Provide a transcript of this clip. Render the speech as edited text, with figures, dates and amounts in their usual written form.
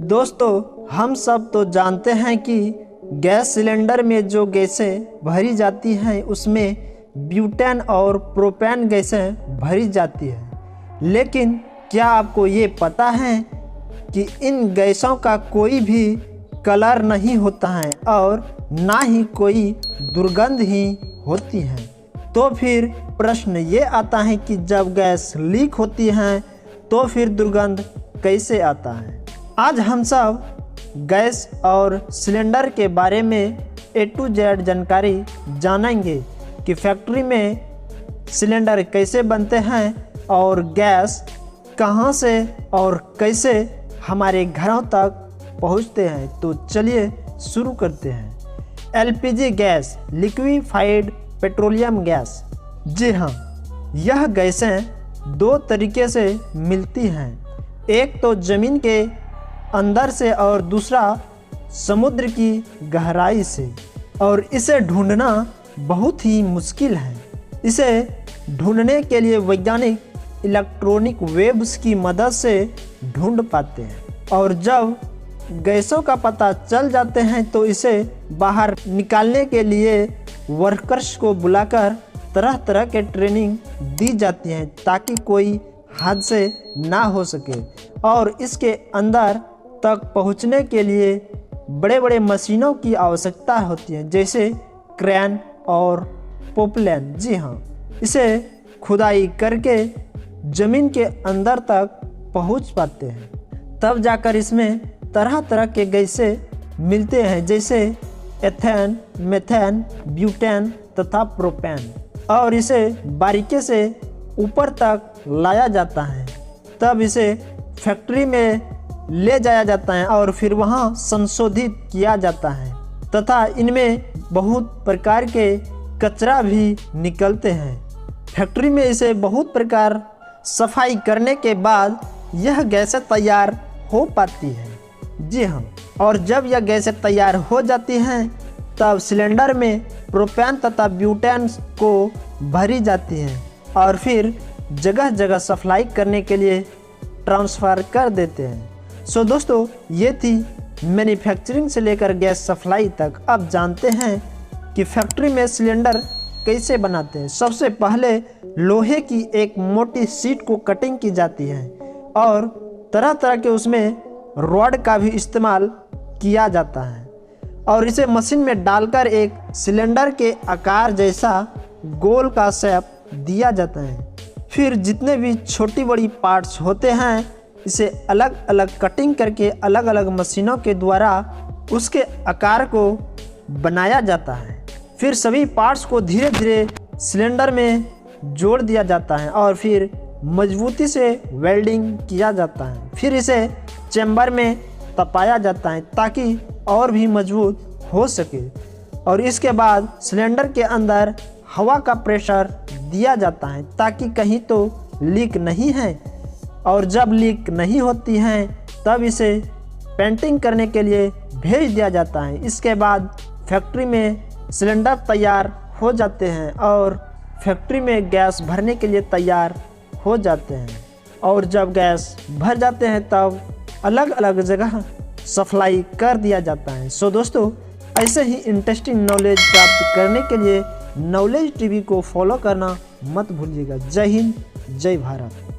दोस्तों, हम सब तो जानते हैं कि गैस सिलेंडर में जो गैसें भरी जाती हैं उसमें ब्यूटेन और प्रोपेन गैसें भरी जाती हैं। लेकिन क्या आपको ये पता है कि इन गैसों का कोई भी कलर नहीं होता है और ना ही कोई दुर्गंध ही होती है। तो फिर प्रश्न ये आता है कि जब गैस लीक होती है तो फिर दुर्गंध कैसे आता है। आज हम सब गैस और सिलेंडर के बारे में A to Z जानकारी जानेंगे कि फैक्ट्री में सिलेंडर कैसे बनते हैं और गैस कहां से और कैसे हमारे घरों तक पहुंचते हैं। तो चलिए शुरू करते हैं। LPG gas, liquefied petroleum gas. जी हाँ, यह गैसें दो तरीके से मिलती हैं। एक तो ज़मीन के अंदर से और दूसरा समुद्र की गहराई से, और इसे ढूंढना बहुत ही मुश्किल है। इसे ढूंढने के लिए वैज्ञानिक इलेक्ट्रॉनिक वेव्स की मदद से ढूंढ पाते हैं, और जब गैसों का पता चल जाते हैं तो इसे बाहर निकालने के लिए वर्कर्स को बुलाकर तरह तरह के ट्रेनिंग दी जाती है ताकि कोई हादसे ना हो सके। और इसके अंदर तक पहुंचने के लिए बड़े बड़े मशीनों की आवश्यकता होती है, जैसे क्रेन और पोपलेन। जी हाँ, इसे खुदाई करके ज़मीन के अंदर तक पहुंच पाते हैं, तब जाकर इसमें तरह तरह के गैसें मिलते हैं, जैसे एथेन, मेथेन, ब्यूटेन तथा प्रोपेन। और इसे बारीकी से ऊपर तक लाया जाता है, तब इसे फैक्ट्री में ले जाया जाता है और फिर वहां संशोधित किया जाता है तथा इनमें बहुत प्रकार के कचरा भी निकलते हैं। फैक्ट्री में इसे बहुत प्रकार सफाई करने के बाद यह गैसें तैयार हो पाती है। जी हाँ, और जब यह गैसें तैयार हो जाती हैं तब सिलेंडर में प्रोपेन तथा ब्यूटेन को भरी जाती हैं और फिर जगह जगह सप्लाई करने के लिए ट्रांसफ़र कर देते हैं। सो दोस्तों, ये थी मैन्युफैक्चरिंग से लेकर गैस सप्लाई तक। अब जानते हैं कि फैक्ट्री में सिलेंडर कैसे बनाते हैं। सबसे पहले लोहे की एक मोटी शीट को कटिंग की जाती है और तरह तरह के उसमें रॉड का भी इस्तेमाल किया जाता है, और इसे मशीन में डालकर एक सिलेंडर के आकार जैसा गोल का शेप दिया जाता है। फिर जितने भी छोटी बड़ी पार्ट्स होते हैं इसे अलग अलग कटिंग करके अलग अलग मशीनों के द्वारा उसके आकार को बनाया जाता है। फिर सभी पार्ट्स को धीरे धीरे सिलेंडर में जोड़ दिया जाता है और फिर मजबूती से वेल्डिंग किया जाता है। फिर इसे चैम्बर में तपाया जाता है ताकि और भी मजबूत हो सके, और इसके बाद सिलेंडर के अंदर हवा का प्रेशर दिया जाता है ताकि कहीं तो लीक नहीं है, और जब लीक नहीं होती हैं तब इसे पेंटिंग करने के लिए भेज दिया जाता है। इसके बाद फैक्ट्री में सिलेंडर तैयार हो जाते हैं और फैक्ट्री में गैस भरने के लिए तैयार हो जाते हैं, और जब गैस भर जाते हैं तब अलग अलग जगह सप्लाई कर दिया जाता है। सो दोस्तों, ऐसे ही इंटरेस्टिंग नॉलेज प्राप्त करने के लिए नॉलेज टीवी को फॉलो करना मत भूलिएगा। जय हिंद, जय भारत।